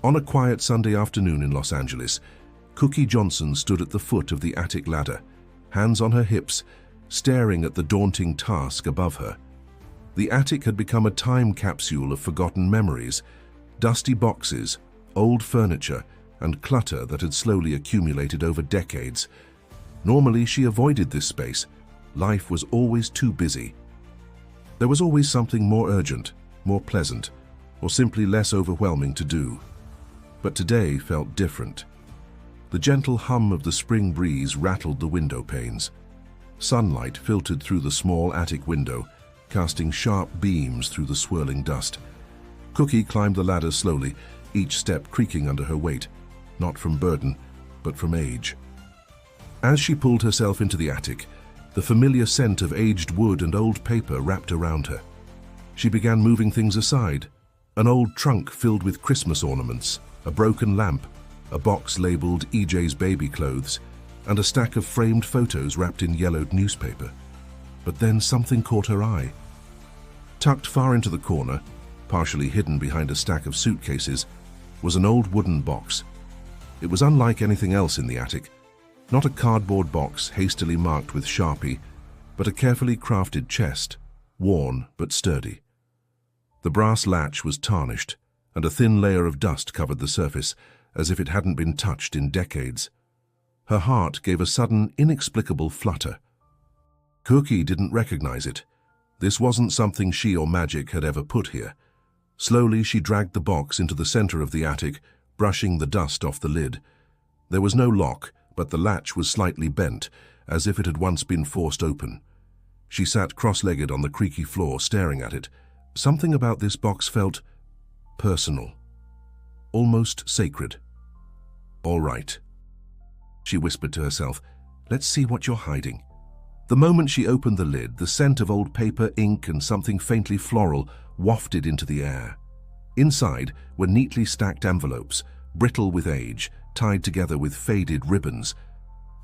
On a quiet Sunday afternoon in Los Angeles, Cookie Johnson stood at the foot of the attic ladder, hands on her hips, staring at the daunting task above her. The attic had become a time capsule of forgotten memories, dusty boxes, old furniture, and clutter that had slowly accumulated over decades. Normally, she avoided this space. Life was always too busy. There was always something more urgent, more pleasant, or simply less overwhelming to do. But today felt different. The gentle hum of the spring breeze rattled the window panes. Sunlight filtered through the small attic window, casting sharp beams through the swirling dust. Cookie climbed the ladder slowly, each step creaking under her weight, not from burden, but from age. As she pulled herself into the attic, the familiar scent of aged wood and old paper wrapped around her. She began moving things aside, an old trunk filled with Christmas ornaments, a broken lamp, a box labeled EJ's baby clothes, and a stack of framed photos wrapped in yellowed newspaper. But then something caught her eye. Tucked far into the corner, partially hidden behind a stack of suitcases, was an old wooden box. It was unlike anything else in the attic. Not a cardboard box hastily marked with Sharpie, but a carefully crafted chest, worn but sturdy. The brass latch was tarnished, and a thin layer of dust covered the surface, as if it hadn't been touched in decades. Her heart gave a sudden, inexplicable flutter. Cookie didn't recognize it. This wasn't something she or magic had ever put here. Slowly, she dragged the box into the center of the attic, brushing the dust off the lid. There was no lock, but the latch was slightly bent, as if it had once been forced open. She sat cross-legged on the creaky floor, staring at it. Something about this box felt personal, almost sacred. "All right," she whispered to herself. "Let's see what you're hiding." The moment she opened the lid, the scent of old paper, ink, and something faintly floral wafted into the air. Inside were neatly stacked envelopes, brittle with age, tied together with faded ribbons.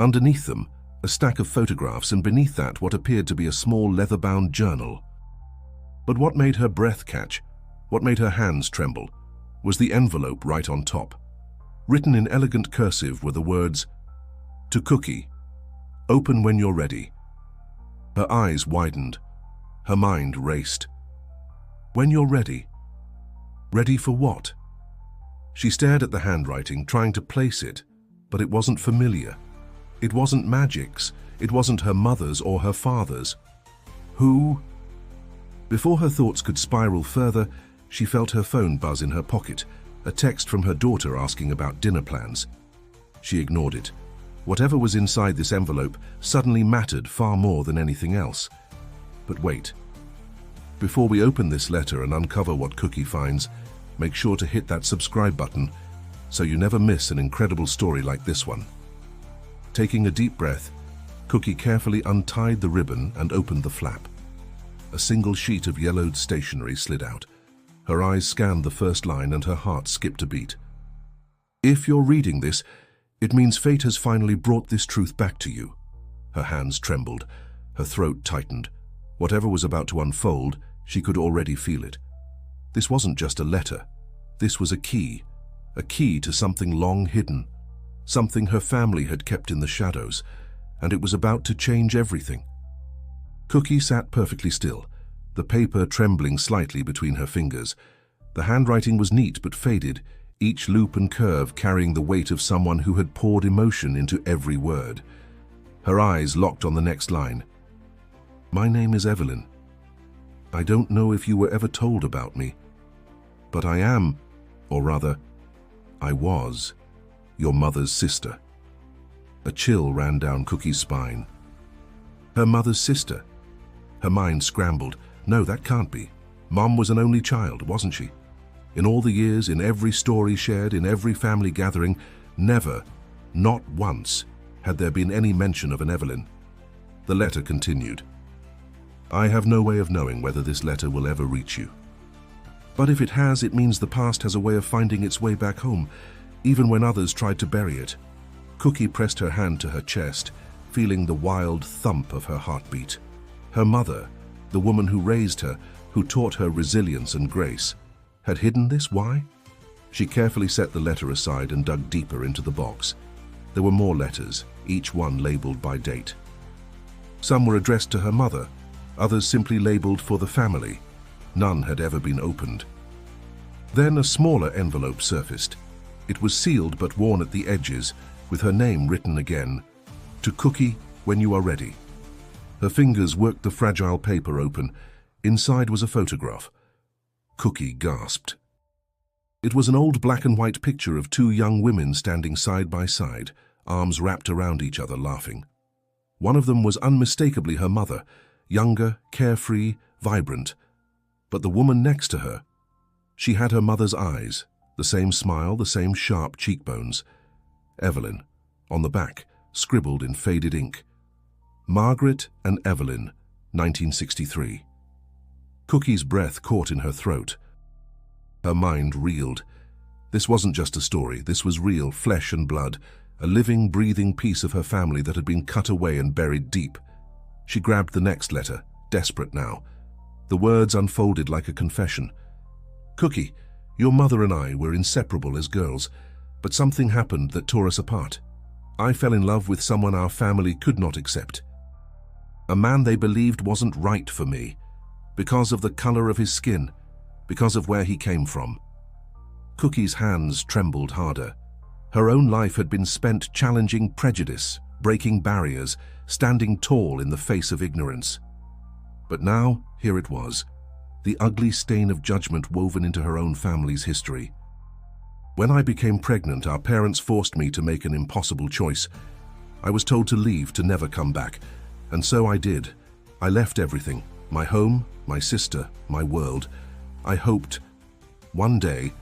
Underneath them, a stack of photographs, and beneath that what appeared to be a small leather-bound journal. But what made her breath catch, what made her hands tremble, was the envelope right on top. Written in elegant cursive were the words, "To Cookie, open when you're ready." Her eyes widened. Her mind raced. When you're ready? Ready for what? She stared at the handwriting, trying to place it, but it wasn't familiar. It wasn't Magic's. It wasn't her mother's or her father's. Who? Before her thoughts could spiral further, she felt her phone buzz in her pocket, a text from her daughter asking about dinner plans. She ignored it. Whatever was inside this envelope suddenly mattered far more than anything else. But wait. Before we open this letter and uncover what Cookie finds, make sure to hit that subscribe button so you never miss an incredible story like this one. Taking a deep breath, Cookie carefully untied the ribbon and opened the flap. A single sheet of yellowed stationery slid out. Her eyes scanned the first line and her heart skipped a beat. If you're reading this, it means fate has finally brought this truth back to you. Her hands trembled, her throat tightened. Whatever was about to unfold, she could already feel it. This wasn't just a letter. This was a key to something long hidden, something her family had kept in the shadows, and it was about to change everything. Cookie sat perfectly still, the paper trembling slightly between her fingers. The handwriting was neat but faded, each loop and curve carrying the weight of someone who had poured emotion into every word. Her eyes locked on the next line. "My name is Evelyn. I don't know if you were ever told about me, but I am, or rather, I was, your mother's sister." A chill ran down Cookie's spine. Her mother's sister? Her mind scrambled. No, that can't be. Mom was an only child, wasn't she? In all the years, in every story shared, in every family gathering, never, not once, had there been any mention of an Evelyn. The letter continued. "I have no way of knowing whether this letter will ever reach you. But if it has, it means the past has a way of finding its way back home, even when others tried to bury it." Cookie pressed her hand to her chest, feeling the wild thump of her heartbeat. Her mother, the woman who raised her, who taught her resilience and grace, had hidden this. Why? She carefully set the letter aside and dug deeper into the box. There were more letters, each one labeled by date. Some were addressed to her mother, others simply labeled for the family. None had ever been opened. Then a smaller envelope surfaced. It was sealed but worn at the edges, with her name written again. To Cookie, when you are ready. Her fingers worked the fragile paper open. Inside was a photograph. Cookie gasped. It was an old black and white picture of two young women standing side by side, arms wrapped around each other, laughing. One of them was unmistakably her mother, younger, carefree, vibrant. But the woman next to her, she had her mother's eyes, the same smile, the same sharp cheekbones. Evelyn, on the back, scribbled in faded ink. Margaret and Evelyn, 1963. Cookie's breath caught in her throat. Her mind reeled. This wasn't just a story, this was real, flesh and blood, a living, breathing piece of her family that had been cut away and buried deep. She grabbed the next letter, desperate now. The words unfolded like a confession. Cookie, your mother and I were inseparable as girls, but something happened that tore us apart. I fell in love with someone our family could not accept. A man they believed wasn't right for me, because of the color of his skin, because of where he came from. Cookie's hands trembled harder. Her own life had been spent challenging prejudice, breaking barriers, standing tall in the face of ignorance. But now, here it was, the ugly stain of judgment woven into her own family's history. When I became pregnant, our parents forced me to make an impossible choice. I was told to leave, to never come back, and so I did. I left everything, my home, my sister, my world. I hoped, one day,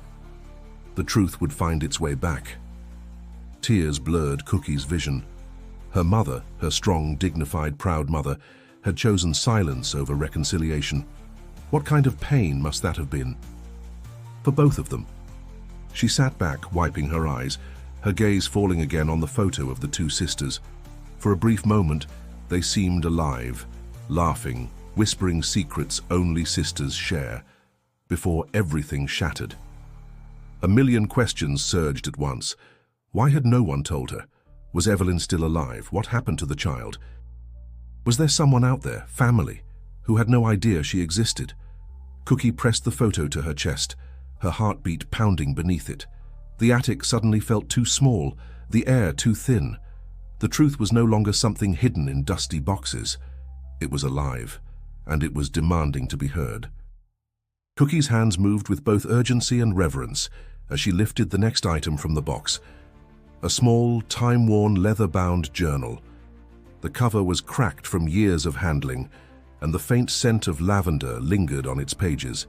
the truth would find its way back. Tears blurred Cookie's vision. Her mother, her strong, dignified, proud mother, had chosen silence over reconciliation. What kind of pain must that have been? For both of them. She sat back, wiping her eyes, her gaze falling again on the photo of the two sisters. For a brief moment, they seemed alive, laughing, whispering secrets only sisters share, before everything shattered. A million questions surged at once. Why had no one told her? Was Evelyn still alive? What happened to the child? Was there someone out there, family, who had no idea she existed? Cookie pressed the photo to her chest, her heartbeat pounding beneath it. The attic suddenly felt too small, the air too thin. The truth was no longer something hidden in dusty boxes. It was alive, and it was demanding to be heard. Cookie's hands moved with both urgency and reverence as she lifted the next item from the box. A small, time-worn, leather-bound journal. The cover was cracked from years of handling, and the faint scent of lavender lingered on its pages.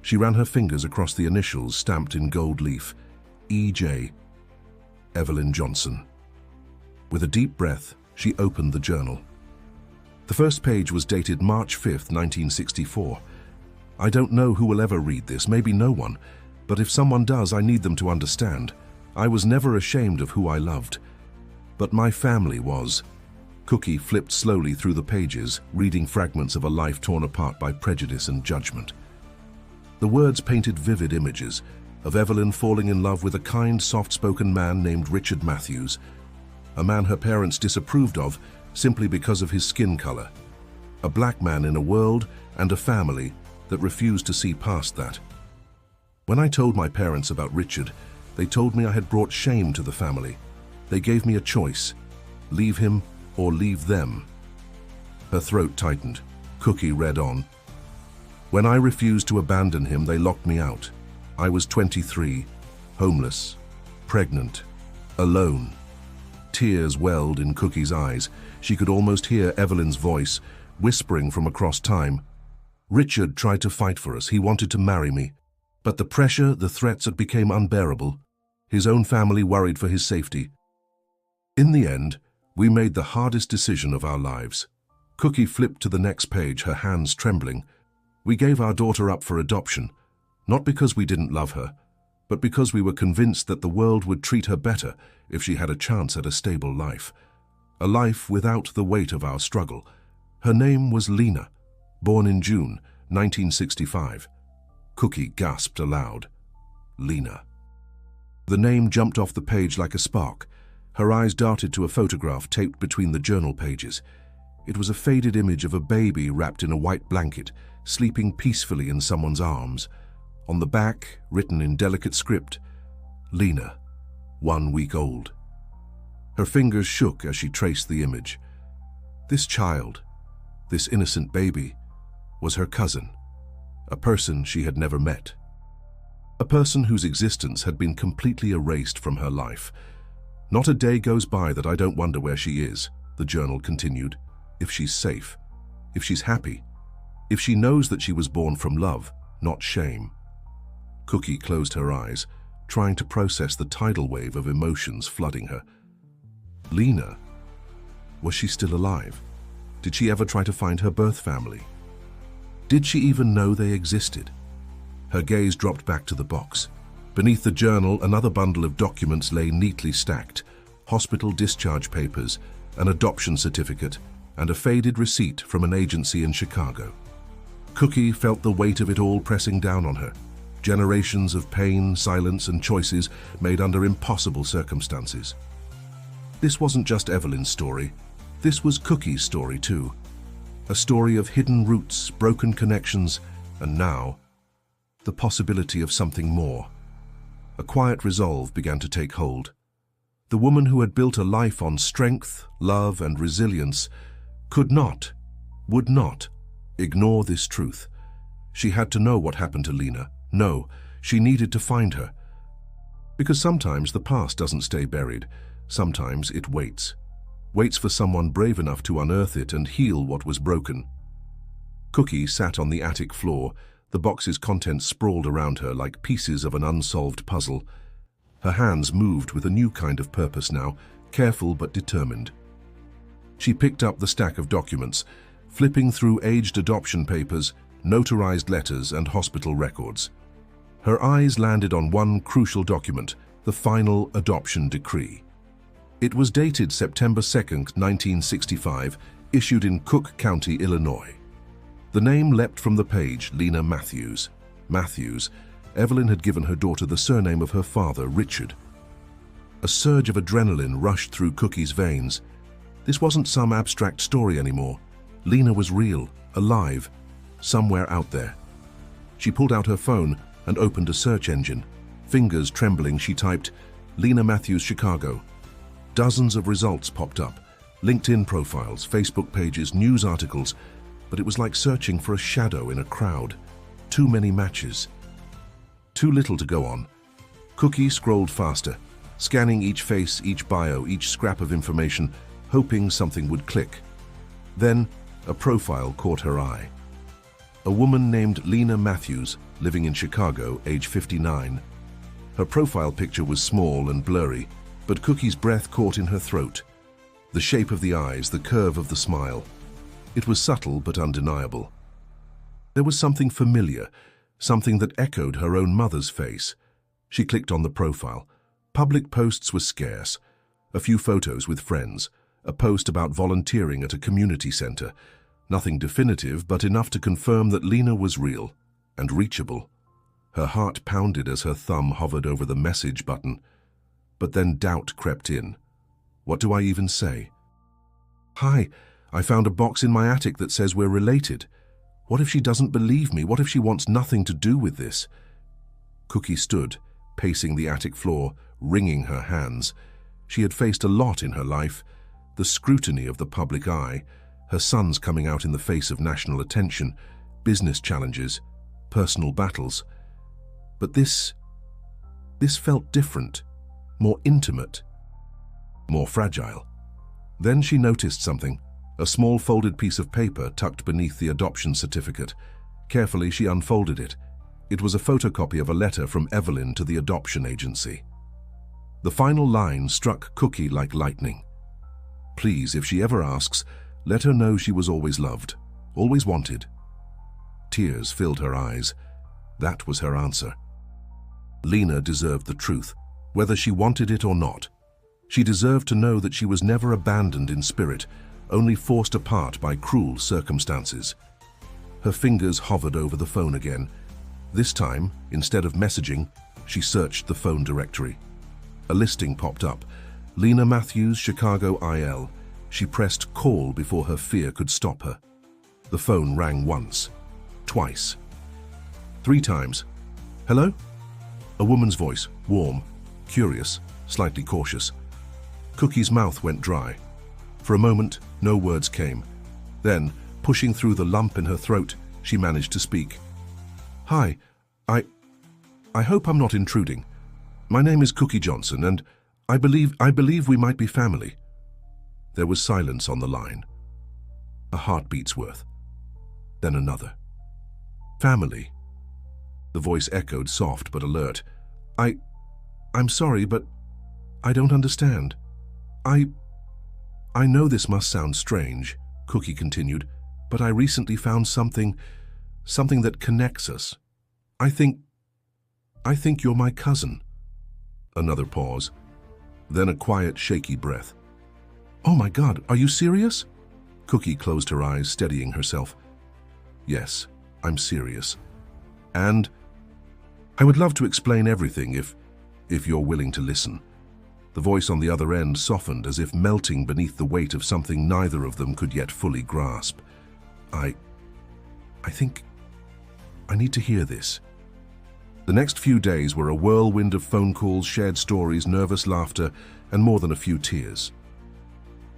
She ran her fingers across the initials stamped in gold leaf. E.J. Evelyn Johnson. With a deep breath, she opened the journal. The first page was dated March 5th, 1964. I don't know who will ever read this, maybe no one, but if someone does, I need them to understand. I was never ashamed of who I loved. But my family was. Cookie flipped slowly through the pages, reading fragments of a life torn apart by prejudice and judgment. The words painted vivid images of Evelyn falling in love with a kind, soft-spoken man named Richard Matthews, a man her parents disapproved of simply because of his skin color, a black man in a world and a family that refused to see past that. When I told my parents about Richard, they told me I had brought shame to the family. They gave me a choice, leave him or leave them. Her throat tightened. Cookie read on. When I refused to abandon him, they locked me out. I was 23, homeless, pregnant, alone. Tears welled in Cookie's eyes. She could almost hear Evelyn's voice, whispering from across time. Richard tried to fight for us. He wanted to marry me. But the pressure, the threats, it became unbearable. His own family worried for his safety. In the end, we made the hardest decision of our lives. Cookie flipped to the next page, her hands trembling. We gave our daughter up for adoption, not because we didn't love her, but because we were convinced that the world would treat her better if she had a chance at a stable life. A life without the weight of our struggle. Her name was Lena, born in June 1965. Cookie gasped aloud. Lena. The name jumped off the page like a spark. Her eyes darted to a photograph taped between the journal pages. It was a faded image of a baby wrapped in a white blanket, sleeping peacefully in someone's arms. On the back, written in delicate script, Lena, 1 week old. Her fingers shook as she traced the image. This child, this innocent baby, was her cousin, a person she had never met. A person whose existence had been completely erased from her life. Not a day goes by that I don't wonder where she is, the journal continued. If she's safe, if she's happy, if she knows that she was born from love, not shame. Cookie closed her eyes, trying to process the tidal wave of emotions flooding her. Lena? Was she still alive? Did she ever try to find her birth family? Did she even know they existed? Her gaze dropped back to the box. Beneath the journal, another bundle of documents lay neatly stacked. Hospital discharge papers, an adoption certificate, and a faded receipt from an agency in Chicago. Cookie felt the weight of it all pressing down on her. Generations of pain, silence, and choices made under impossible circumstances. This wasn't just Evelyn's story. This was Cookie's story too. A story of hidden roots, broken connections, and now, the possibility of something more. A quiet resolve began to take hold. The woman who had built a life on strength, love, and resilience could not, would not, ignore this truth. She had to know what happened to Lena. No, she needed to find her. Because sometimes the past doesn't stay buried. Sometimes it waits. Waits for someone brave enough to unearth it and heal what was broken. Cookie sat on the attic floor, the box's contents sprawled around her like pieces of an unsolved puzzle. Her hands moved with a new kind of purpose now, careful but determined. She picked up the stack of documents, flipping through aged adoption papers, notarized letters, and hospital records. Her eyes landed on one crucial document, the final adoption decree. It was dated September 2nd, 1965, issued in Cook County, Illinois. The name leapt from the page, Lena Matthews. Matthews, Evelyn had given her daughter the surname of her father, Richard. A surge of adrenaline rushed through Cookie's veins. This wasn't some abstract story anymore. Lena was real, alive, somewhere out there. She pulled out her phone and opened a search engine. Fingers trembling, she typed, Lena Matthews, Chicago. Dozens of results popped up. LinkedIn profiles, Facebook pages, news articles. But it was like searching for a shadow in a crowd. Too many matches. Too little to go on. Cookie scrolled faster, scanning each face, each bio, each scrap of information, hoping something would click. Then, a profile caught her eye. A woman named Lena Matthews, living in Chicago, age 59. Her profile picture was small and blurry, but Cookie's breath caught in her throat. The shape of the eyes, the curve of the smile. It was subtle but undeniable. There was something familiar, something that echoed her own mother's face. She clicked on the profile. Public posts were scarce. A few photos with friends, a post about volunteering at a community center. Nothing definitive, but enough to confirm that Lena was real and reachable. Her heart pounded as her thumb hovered over the message button. But then doubt crept in. What do I even say? Hi, I found a box in my attic that says we're related. What if she doesn't believe me? What if she wants nothing to do with this? Cookie stood, pacing the attic floor, wringing her hands. She had faced a lot in her life. The scrutiny of the public eye, her sons coming out in the face of national attention, business challenges, personal battles. But this felt different, more intimate, more fragile. Then she noticed something, a small folded piece of paper tucked beneath the adoption certificate. Carefully, she unfolded it. It was a photocopy of a letter from Evelyn to the adoption agency. The final line struck Cookie like lightning. Please, if she ever asks, let her know she was always loved, always wanted. Tears filled her eyes. That was her answer. Lena deserved the truth, whether she wanted it or not. She deserved to know that she was never abandoned in spirit, only forced apart by cruel circumstances. Her fingers hovered over the phone again. This time, instead of messaging, she searched the phone directory. A listing popped up. Lena Matthews, Chicago IL. She pressed call before her fear could stop her. The phone rang once, twice, 3 times. Hello? A woman's voice, warm, curious, slightly cautious. Cookie's mouth went dry. For a moment, no words came. Then, pushing through the lump in her throat, she managed to speak. Hi, I hope I'm not intruding. My name is Cookie Johnson, and I believe we might be family. There was silence on the line. A heartbeat's worth. Then another. Family. The voice echoed, soft but alert. I'm sorry, but I don't understand. I know this must sound strange, Cookie continued, but I recently found something that connects us. I think you're my cousin. Another pause. Then a quiet, shaky breath. Oh my God, are you serious? Cookie closed her eyes, steadying herself. Yes, I'm serious. And I would love to explain everything if you're willing to listen. The voice on the other end softened, as if melting beneath the weight of something neither of them could yet fully grasp. I think I need to hear this. The next few days were a whirlwind of phone calls, shared stories, nervous laughter, and more than a few tears.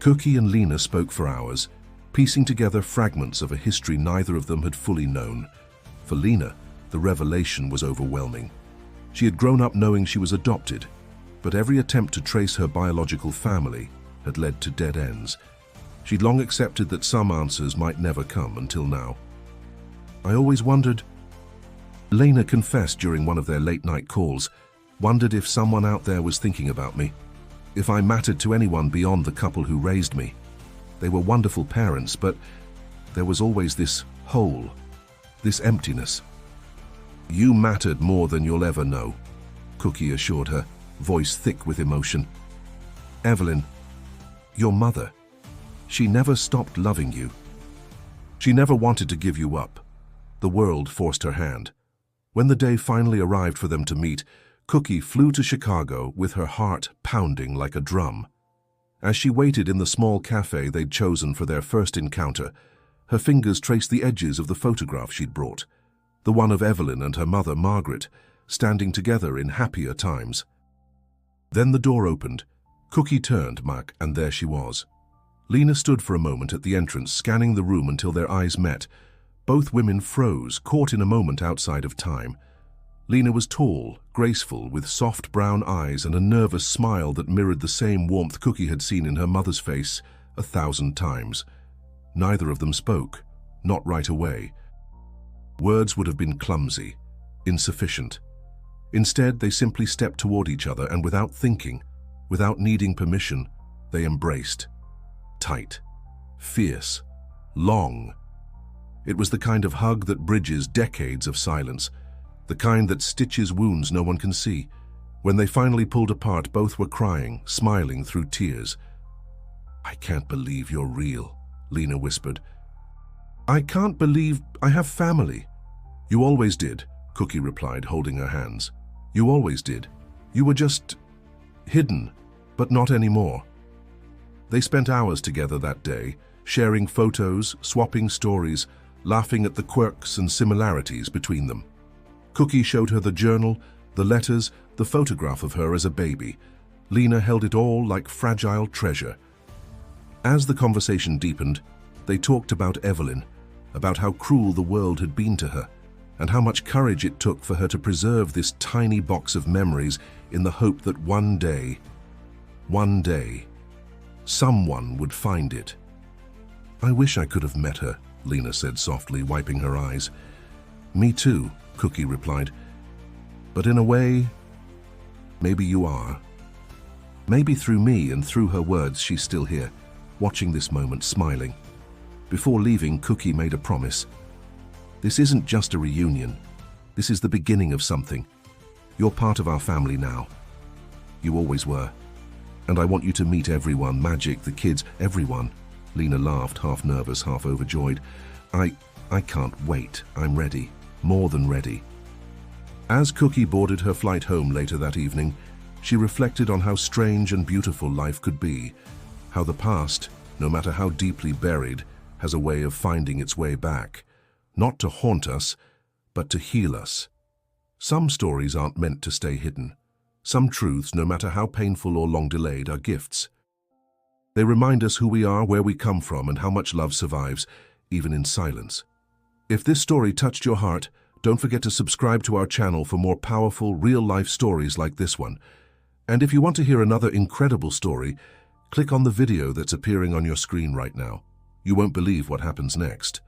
Cookie and Lena spoke for hours, piecing together fragments of a history neither of them had fully known. For Lena, the revelation was overwhelming. She had grown up knowing she was adopted, but every attempt to trace her biological family had led to dead ends. She'd long accepted that some answers might never come until now. I always wondered, Lena confessed during one of their late-night calls, wondered if someone out there was thinking about me, if I mattered to anyone beyond the couple who raised me. They were wonderful parents, but there was always this hole, this emptiness. You mattered more than you'll ever know, Cookie assured her, voice thick with emotion. Evelyn, your mother, she never stopped loving you. She never wanted to give you up. The world forced her hand. When the day finally arrived for them to meet, Cookie flew to Chicago with her heart pounding like a drum. As she waited in the small cafe they'd chosen for their first encounter, her fingers traced the edges of the photograph she'd brought, the one of Evelyn and her mother, Margaret, standing together in happier times. Then the door opened. Cookie turned, and there she was. Lena stood for a moment at the entrance, scanning the room until their eyes met. Both women froze, caught in a moment outside of time. Lena was tall, graceful, with soft brown eyes and a nervous smile that mirrored the same warmth Cookie had seen in her mother's face 1,000 times. Neither of them spoke, not right away. Words would have been clumsy, insufficient. Instead, they simply stepped toward each other and without thinking, without needing permission, they embraced. Tight, fierce, long. It was the kind of hug that bridges decades of silence, the kind that stitches wounds no one can see. When they finally pulled apart, both were crying, smiling through tears. I can't believe you're real, Lena whispered. I can't believe I have family. You always did, Cookie replied, holding her hands. You always did. You were just hidden, but not anymore. They spent hours together that day, sharing photos, swapping stories, laughing at the quirks and similarities between them. Cookie showed her the journal, the letters, the photograph of her as a baby. Lena held it all like fragile treasure. As the conversation deepened, they talked about Evelyn, about how cruel the world had been to her, and how much courage it took for her to preserve this tiny box of memories in the hope that one day, someone would find it. I wish I could have met her, Lena said softly, wiping her eyes. Me too, Cookie replied. But in a way, maybe you are. Maybe through me and through her words she's still here, watching this moment, smiling. Before leaving, Cookie made a promise. This isn't just a reunion. This is the beginning of something. You're part of our family now. You always were. And I want you to meet everyone, Magic, the kids, everyone. Lena laughed, half nervous, half overjoyed. I can't wait. I'm ready. More than ready. As Cookie boarded her flight home later that evening, She reflected on how strange and beautiful life could be, how the past, no matter how deeply buried, has a way of finding its way back, not to haunt us, but to heal us. Some stories aren't meant to stay hidden. Some truths, no matter how painful or long delayed, are gifts. They remind us who we are, where we come from, and how much love survives, even in silence. If this story touched your heart, don't forget to subscribe to our channel for more powerful, real-life stories like this one. And if you want to hear another incredible story, click on the video that's appearing on your screen right now. You won't believe what happens next.